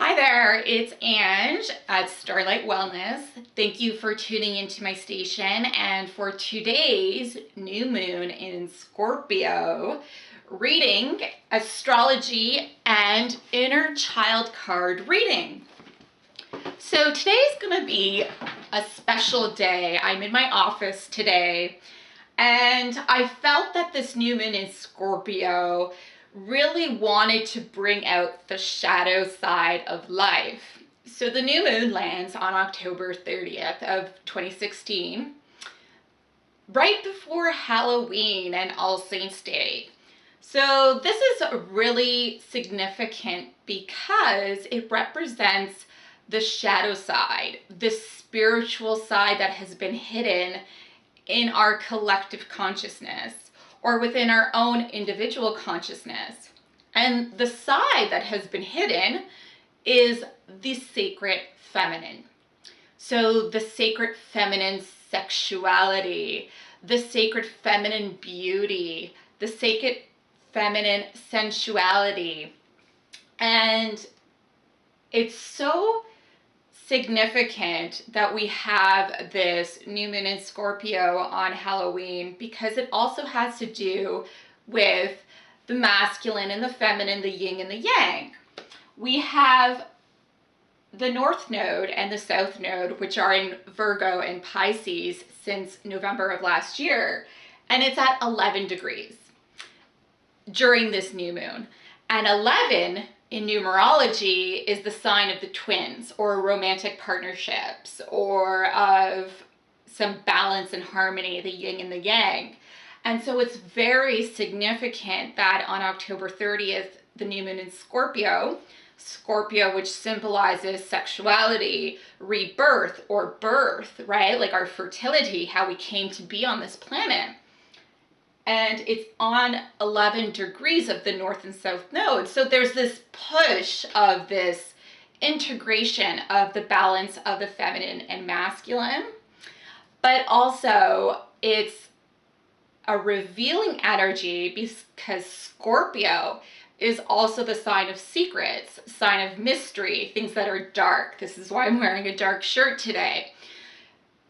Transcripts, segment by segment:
Hi there, it's Ange at Starlight Wellness. Thank you for tuning into my station and for today's new moon in Scorpio reading, astrology, and inner child card reading. So today's going to be a special day. I'm in my office today and I felt that this new moon in Scorpio really wanted to bring out the shadow side of life. So the new moon lands on October 30th of 2016, right before Halloween and All Saints Day. So this is really significant because it represents the shadow side, the spiritual side that has been hidden in our collective consciousness or within our own individual consciousness. And the side that has been hidden is the sacred feminine. So the sacred feminine sexuality, the sacred feminine beauty, the sacred feminine sensuality. And it's so significant that we have this new moon in Scorpio on Halloween because it also has to do with the masculine and the feminine, the yin and the yang. We have the North Node and the South Node, which are in Virgo and Pisces since November of last year, and it's at 11 degrees during this new moon. And 11 in numerology is the sign of the twins or romantic partnerships or of some balance and harmony, the yin and the yang. And so it's very significant that on October 30th, the new moon in Scorpio, which symbolizes sexuality, rebirth or birth, right? Like our fertility, how we came to be on this planet. And it's on 11 degrees of the North and South Node. So there's this push of this integration of the balance of the feminine and masculine, but also it's a revealing energy because Scorpio is also the sign of secrets, sign of mystery, things that are dark. This is why I'm wearing a dark shirt today.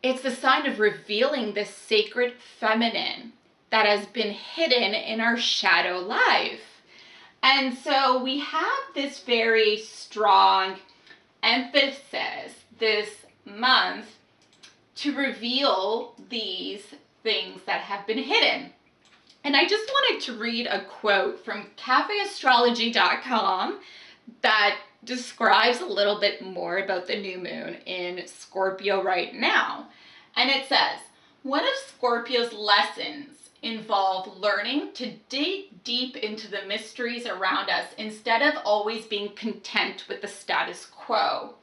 It's the sign of revealing this sacred feminine that has been hidden in our shadow life. And so we have this very strong emphasis this month to reveal these things that have been hidden. And I just wanted to read a quote from cafeastrology.com that describes a little bit more about the new moon in Scorpio right now. And it says, "One of Scorpio's lessons involve learning to dig deep into the mysteries around us instead of always being content with the status quo.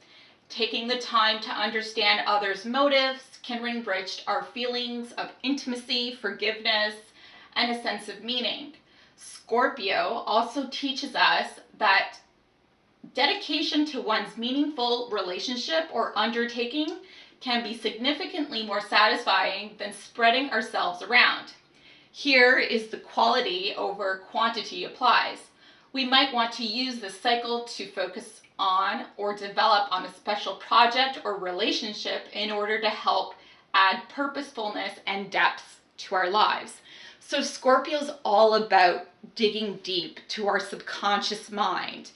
Taking the time to understand others' motives can enrich our feelings of intimacy, forgiveness, and a sense of meaning. Scorpio also teaches us that dedication to one's meaningful relationship or undertaking can be significantly more satisfying than spreading ourselves around. Here is the quality over quantity applies. We might want to use this cycle to focus on or develop on a special project or relationship in order to help add purposefulness and depth to our lives." So Scorpio's all about digging deep to our subconscious mind,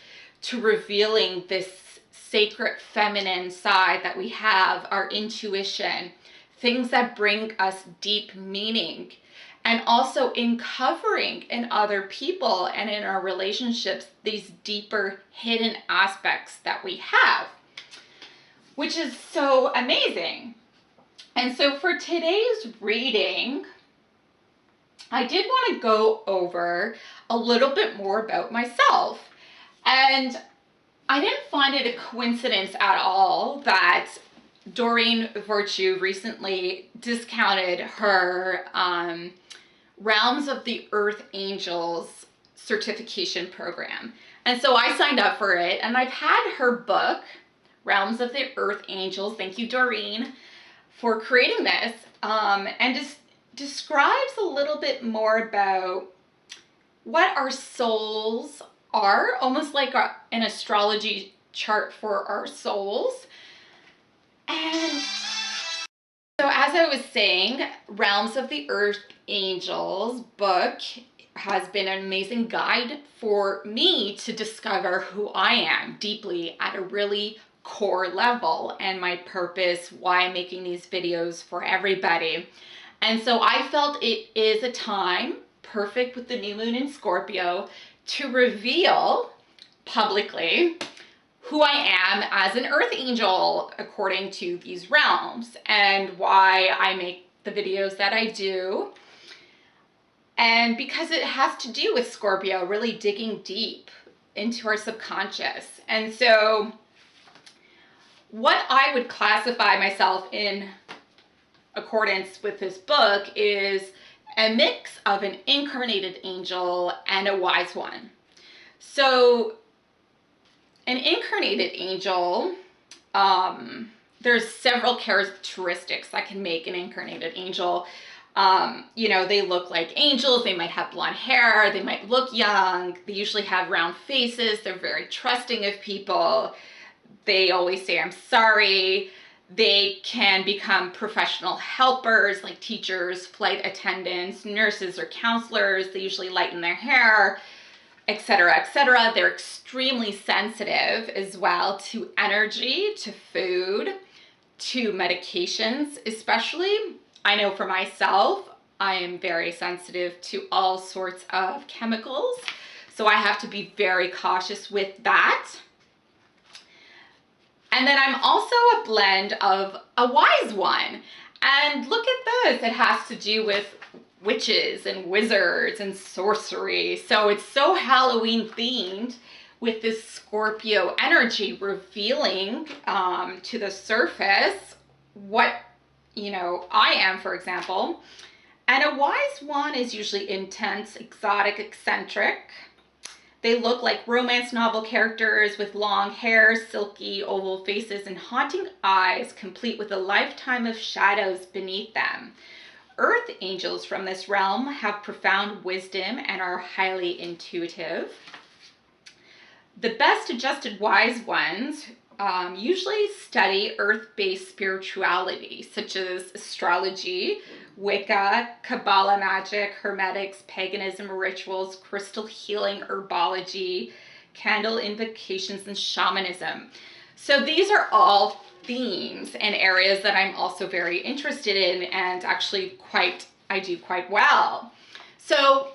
to revealing this sacred feminine side that we have, our intuition, things that bring us deep meaning. And also in covering in other people and in our relationships, these deeper hidden aspects that we have, which is so amazing. And so for today's reading, I did want to go over a little bit more about myself. And I didn't find it a coincidence at all that Doreen Virtue recently discounted her Realms of the Earth Angels certification program. And so I signed up for it, and I've had her book, Realms of the Earth Angels, thank you Doreen for creating this, and just describes a little bit more about what our souls are, almost like an astrology chart for our souls. And so as I was saying, Realms of the Earth Angels book has been an amazing guide for me to discover who I am deeply at a really core level, and my purpose, why I'm making these videos for everybody. And so I felt it is a time perfect with the new moon in Scorpio to reveal publicly who I am as an earth angel according to these realms, and why I make the videos that I do. And because it has to do with Scorpio, really digging deep into our subconscious. And so what I would classify myself in accordance with this book is a mix of an incarnated angel and a wise one. So an incarnated angel, there's several characteristics that can make an incarnated angel. You know, they look like angels, they might have blonde hair, they might look young, they usually have round faces, they're very trusting of people, they always say I'm sorry, they can become professional helpers like teachers, flight attendants, nurses, or counselors. They usually lighten their hair, etc., etc. They're extremely sensitive as well to energy, to food, to medications, especially. I know for myself, I am very sensitive to all sorts of chemicals, so I have to be very cautious with that. And then I'm also a blend of a wise one. And look at this, it has to do with witches and wizards and sorcery. So it's so Halloween themed with this Scorpio energy revealing to the surface what, you know, I am, for example. And a wise one is usually intense, exotic, eccentric. They look like romance novel characters with long hair, silky oval faces, and haunting eyes, complete with a lifetime of shadows beneath them. Earth angels from this realm have profound wisdom and are highly intuitive. The best adjusted wise ones usually study earth-based spirituality, such as astrology, Wicca, Kabbalah magic, Hermetics, paganism, rituals, crystal healing, herbology, candle invocations, and shamanism. So these are all themes and areas that I'm also very interested in, and actually I do quite well. So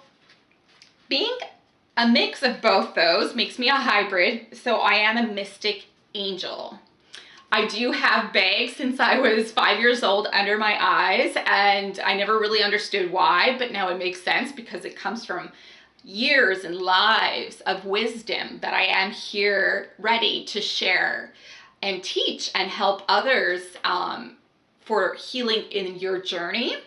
being a mix of both those makes me a hybrid, so I am a mystic angel. I do have bags since I was 5 years old under my eyes, and I never really understood why, but now it makes sense because it comes from years and lives of wisdom that I am here ready to share and teach and help others for healing in your journey.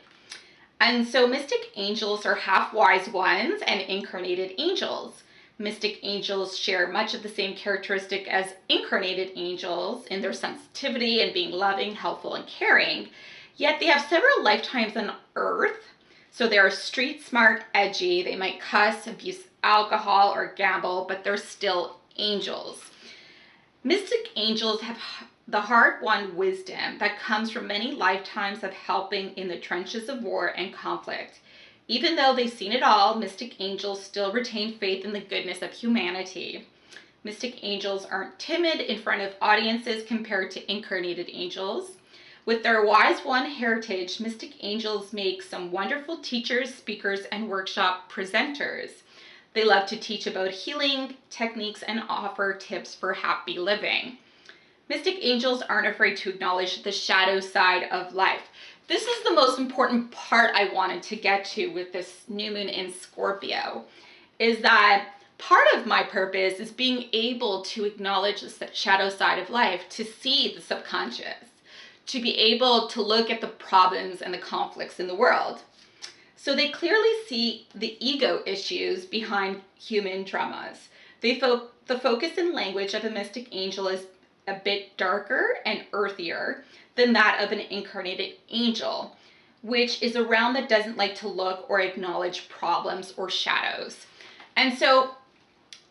And so mystic angels are half wise ones and incarnated angels. Mystic angels share much of the same characteristic as incarnated angels in their sensitivity and being loving, helpful, and caring, yet they have several lifetimes on Earth. So they're street smart, edgy, they might cuss, abuse alcohol, or gamble, but they're still angels. Mystic angels have the hard-won wisdom that comes from many lifetimes of helping in the trenches of war and conflict. Even though they've seen it all, mystic angels still retain faith in the goodness of humanity. Mystic angels aren't timid in front of audiences compared to incarnated angels. With their wise one heritage, mystic angels make some wonderful teachers, speakers, and workshop presenters. They love to teach about healing techniques and offer tips for happy living. Mystic angels aren't afraid to acknowledge the shadow side of life. This is the most important part I wanted to get to with this new moon in Scorpio, is that part of my purpose is being able to acknowledge the shadow side of life, to see the subconscious, to be able to look at the problems and the conflicts in the world. So they clearly see the ego issues behind human traumas. The focus and language of a mystic angel is a bit darker and earthier than that of an incarnated angel, which is a realm that doesn't like to look or acknowledge problems or shadows. And so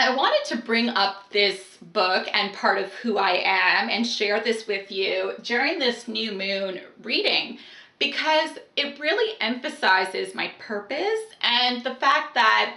I wanted to bring up this book and part of who I am and share this with you during this new moon reading, because it really emphasizes my purpose and the fact that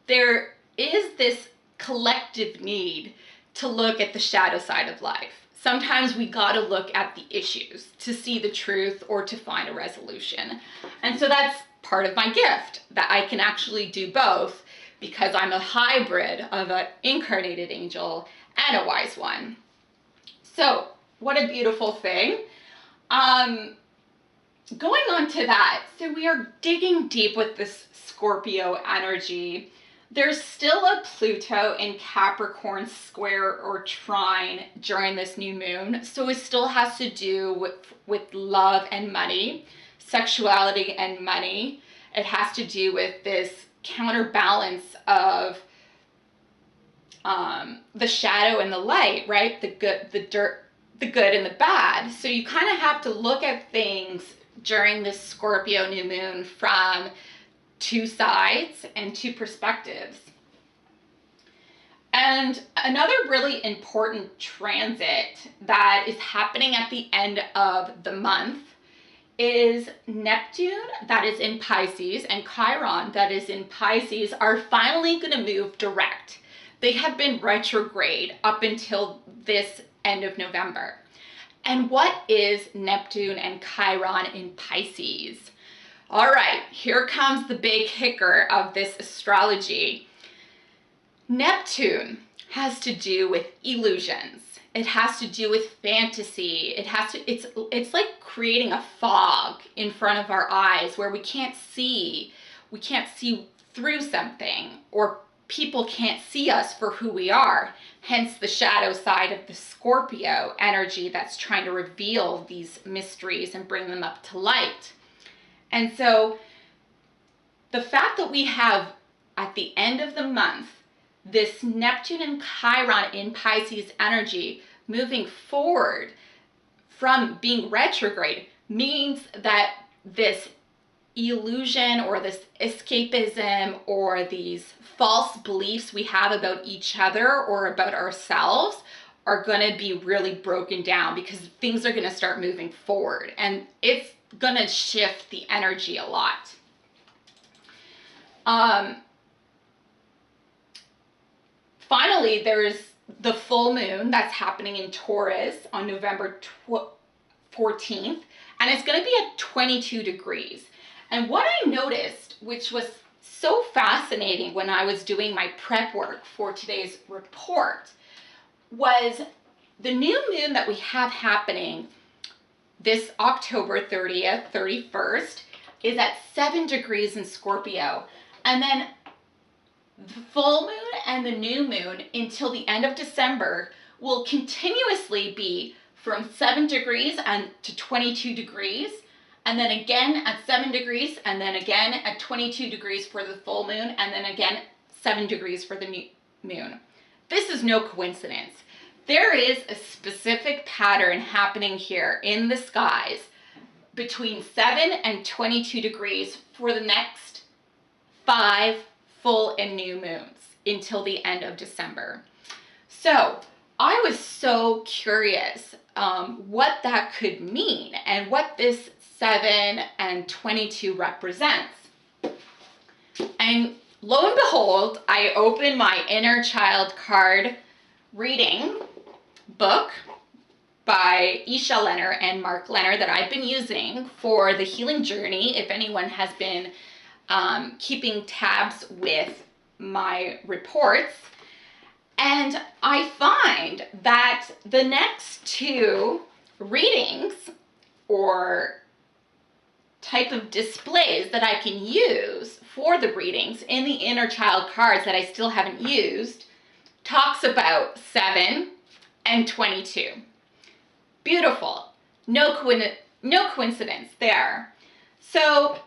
there is this collective need to look at the shadow side of life. Sometimes we gotta look at the issues to see the truth or to find a resolution. And so that's part of my gift, that I can actually do both, because I'm a hybrid of an incarnated angel and a wise one. So what a beautiful thing. Going on to that, so we are digging deep with this Scorpio energy. There's still a Pluto in Capricorn square or trine during this new moon, so it still has to do with love and money, sexuality and money. It has to do with this counterbalance of the shadow and the light, right? The good, the dirt, the good and the bad. So you kind of have to look at things during this Scorpio new moon from two sides and two perspectives. And another really important transit that is happening at the end of the month is Neptune, that is in Pisces, and Chiron, that is in Pisces, are finally going to move direct. They have been retrograde up until this end of November. And what is Neptune and Chiron in Pisces? All right, here comes the big kicker of this astrology. Neptune has to do with illusions. It has to do with fantasy. It's like creating a fog in front of our eyes where we can't see through something, or people can't see us for who we are. Hence the shadow side of the Scorpio energy that's trying to reveal these mysteries and bring them up to light. And so the fact that we have at the end of the month this Neptune and Chiron in Pisces energy moving forward from being retrograde means that this illusion or this escapism or these false beliefs we have about each other or about ourselves are going to be really broken down, because things are going to start moving forward and it's going to shift the energy a lot. Finally, there's the full moon that's happening in Taurus on November 14th, and it's going to be at 22 degrees. And what I noticed, which was so fascinating when I was doing my prep work for today's report, was the new moon that we have happening this October 30th, 31st, is at 7 degrees in Scorpio. And then the full moon and the new moon until the end of December will continuously be from 7 degrees and to 22 degrees, and then again at 7 degrees, and then again at 22 degrees for the full moon, and then again 7 degrees for the new moon. This is no coincidence. There is a specific pattern happening here in the skies between 7 and 22 degrees for the next 5 full and new moons until the end of December. So I was so curious what that could mean and what this 7 and 22 represents. And lo and behold, I opened my inner child card reading book by Isha Leonard and Mark Leonard that I've been using for the healing journey. If anyone has been keeping tabs with my reports, and I find that the next two readings or type of displays that I can use for the readings in the inner child cards that I still haven't used talks about 7 and 22. Beautiful. No coincidence there. So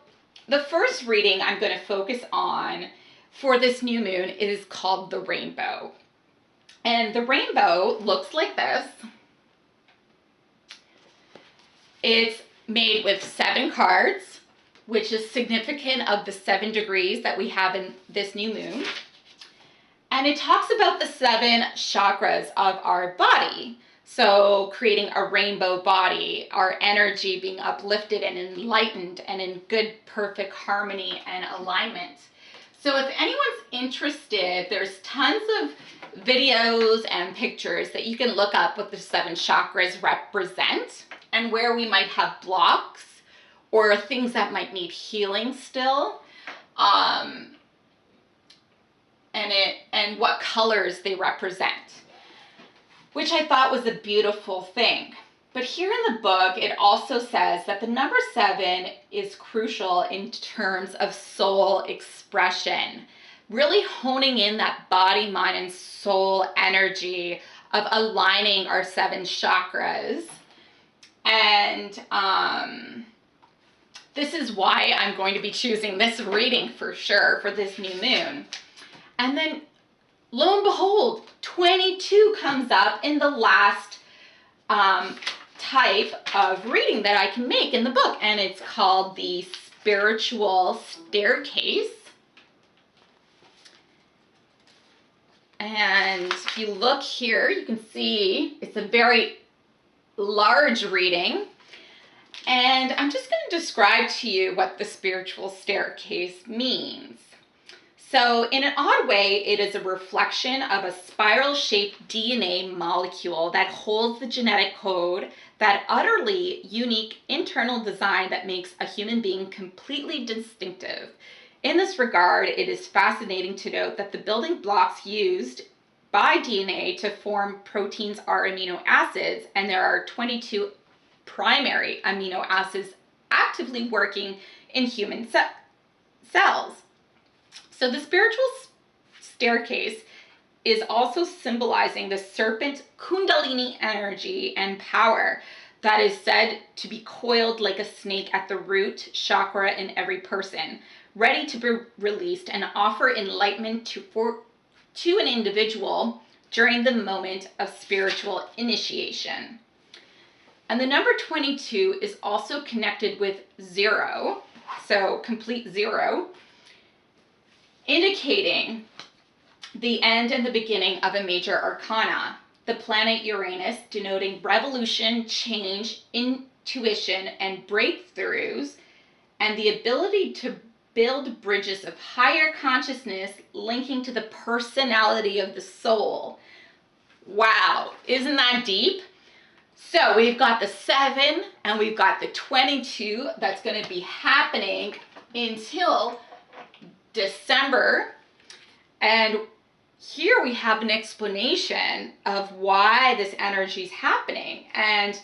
the first reading I'm going to focus on for this new moon is called the rainbow. And the rainbow looks like this. It's made with 7 cards, which is significant of the 7 degrees that we have in this new moon. And it talks about the 7 chakras of our body. So creating a rainbow body, our energy being uplifted and enlightened and in good, perfect harmony and alignment. So if anyone's interested, there's tons of videos and pictures that you can look up what the 7 chakras represent and where we might have blocks or things that might need healing still. And what colors they represent, which I thought was a beautiful thing. But here in the book, it also says that the number 7 is crucial in terms of soul expression, really honing in that body, mind, and soul energy of aligning our 7 chakras. And this is why I'm going to be choosing this reading for sure for this new moon. And then, lo and behold, 22 comes up in the last type of reading that I can make in the book. And it's called the Spiritual Staircase. And if you look here, you can see it's a very large reading. And I'm just going to describe to you what the Spiritual Staircase means. So in an odd way, it is a reflection of a spiral-shaped DNA molecule that holds the genetic code, that utterly unique internal design that makes a human being completely distinctive. In this regard, it is fascinating to note that the building blocks used by DNA to form proteins are amino acids, and there are 22 primary amino acids actively working in human cells. So the spiritual staircase is also symbolizing the serpent kundalini energy and power that is said to be coiled like a snake at the root chakra in every person, ready to be released and offer enlightenment to an individual during the moment of spiritual initiation. And the number 22 is also connected with 0, so complete 0, indicating the end and the beginning of a major arcana. The planet Uranus denoting revolution, change, intuition, and breakthroughs, and the ability to build bridges of higher consciousness linking to the personality of the soul. Wow, isn't that deep? So we've got the 7 and we've got the 22 that's going to be happening until December. And here we have an explanation of why this energy is happening. And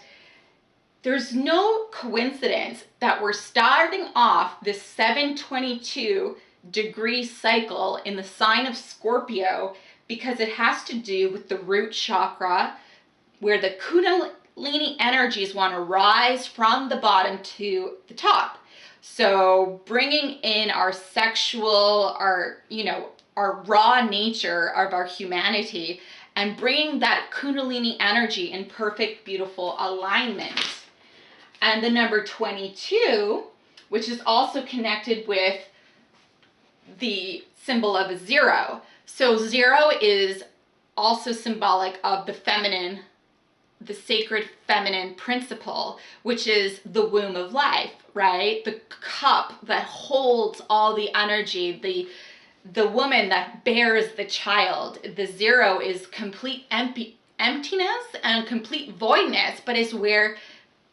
there's no coincidence that we're starting off this 722 degree cycle in the sign of Scorpio, because it has to do with the root chakra, where the Kundalini energies want to rise from the bottom to the top. So bringing in our sexual, our raw nature of our humanity, and bringing that Kundalini energy in perfect, beautiful alignment. And the number 22, which is also connected with the symbol of a 0. So 0 is also symbolic of the feminine, the sacred feminine principle, which is the womb of life, right? The cup that holds all the energy, the woman that bears the child. The 0 is complete emptiness and complete voidness, but is where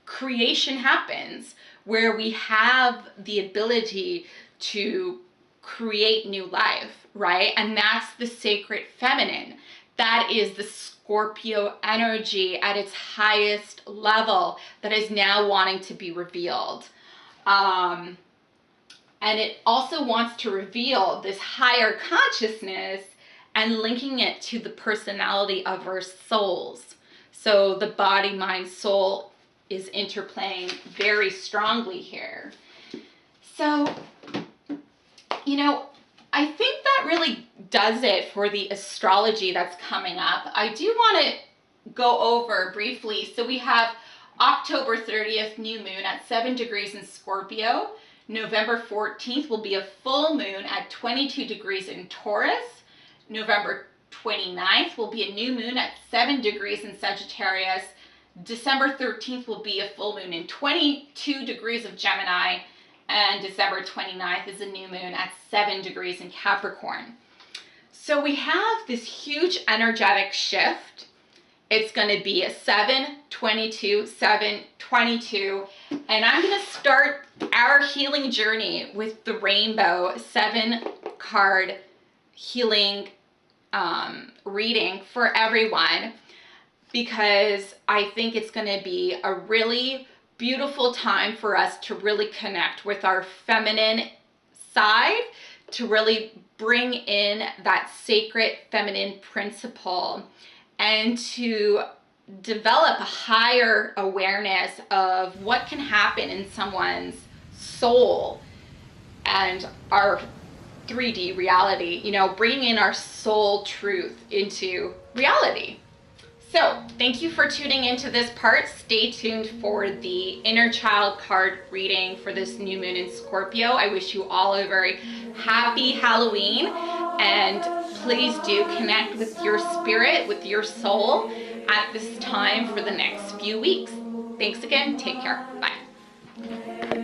creation happens, where we have the ability to create new life, right? And that's the sacred feminine. That is the Scorpio energy at its highest level that is now wanting to be revealed. And it also wants to reveal this higher consciousness and linking it to the personality of our souls. So the body, mind, soul is interplaying very strongly here. So, I think that really does it for the astrology that's coming up. I do want to go over briefly. So we have October 30th, new moon at 7 degrees in Scorpio. November 14th will be a full moon at 22 degrees in Taurus. November 29th will be a new moon at 7 degrees in Sagittarius. December 13th will be a full moon in 22 degrees of Gemini. And December 29th is a new moon at 7 degrees in Capricorn. So we have this huge energetic shift. It's going to be a 7-22, 7-22. And I'm going to start our healing journey with the rainbow 7-card healing reading for everyone, because I think it's going to be a really beautiful time for us to really connect with our feminine side, to really bring in that sacred feminine principle, and to develop a higher awareness of what can happen in someone's soul and our 3D reality, you know, bringing in our soul truth into reality. So thank you for tuning into this part. Stay tuned for the inner child card reading for this new moon in Scorpio. I wish you all a very happy Halloween, and please do connect with your spirit, with your soul at this time for the next few weeks. Thanks again. Take care. Bye.